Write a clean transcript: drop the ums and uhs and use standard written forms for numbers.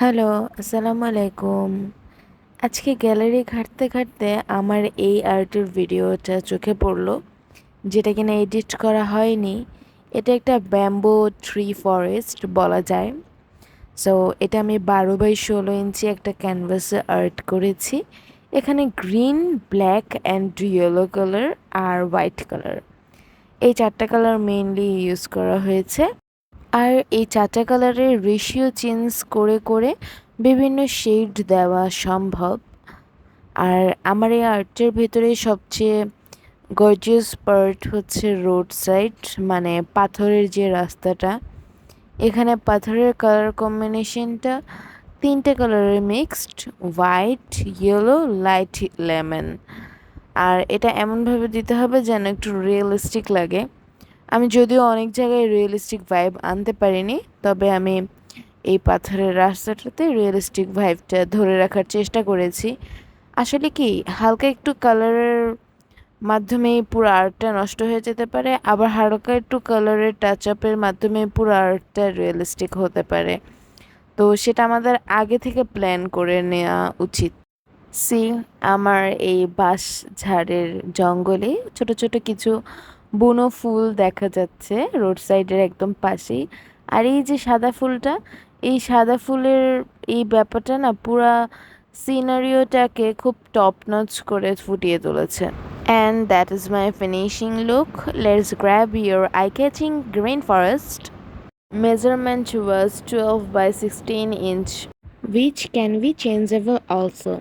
Hello, আসসালামু আলাইকুম। আজকে গ্যালারি ঘাঁটতে ঘাঁটতে আমার এই আর্টের ভিডিওটা চোখে পড়লো, যেটা কিনা এডিট করা হয়নি। এটা একটা ব্যাম্বো ট্রি ফরেস্ট বলা যায়। সো এটা আমি 12x16 ইঞ্চি একটা ক্যানভাসে আর্ট করেছি। এখানে green, black and yellow colour আর হোয়াইট কালার, এই চারটা কালার মেইনলি ইউজ করা হয়েছে। আর এই চারটা কালারের রেশিও চেঞ্জ করে করে বিভিন্ন শেড দেওয়া সম্ভব। আর আমার এই আর্টের ভেতরে সবচেয়ে গর্জিয়াস পার্ট হচ্ছে রোড সাইড, মানে পাথরের যে রাস্তাটা। এখানে পাথরের কালার কম্বিনেশনটা তিনটে কালারের mixed: white, yellow, light lemon. আর এটা এমনভাবে দিতে হবে যেন একটু রিয়েলিস্টিক লাগে। আমি যদিও অনেক জায়গায় রিয়েলিস্টিক ভাইব আনতে পারিনি, তবে আমি এই পাথরের রাস্তাটাতে রিয়েলিস্টিক ভাইবটা ধরে রাখার চেষ্টা করেছি। আসলে কি, হালকা একটু কালারের মাধ্যমেই পুরো আর্টটা নষ্ট হয়ে যেতে পারে, আবার হালকা একটু কালারের টাচ আপের মাধ্যমে পুরো আর্টটা রিয়েলিস্টিক হতে পারে। তো সেটা আমাদের আগে থেকে প্ল্যান করে নেওয়া উচিত। সি, আমার এই বাঁশ ঝাড়ের জঙ্গলে ছোট ছোট কিছু বুনো ফুল দেখা যাচ্ছে রোড সাইডের একদম পাশেই। আর এই যে সাদা ফুলটা, এই সাদা ফুলের এই ব্যাপারটা না পুরা সিনারিওটাকে খুব টপ নচ করে ফুটিয়ে তুলেছে। And that is my finishing look. Let's grab your eye catching green forest. Measurement was 12 by 16 inch, which can be changeable also.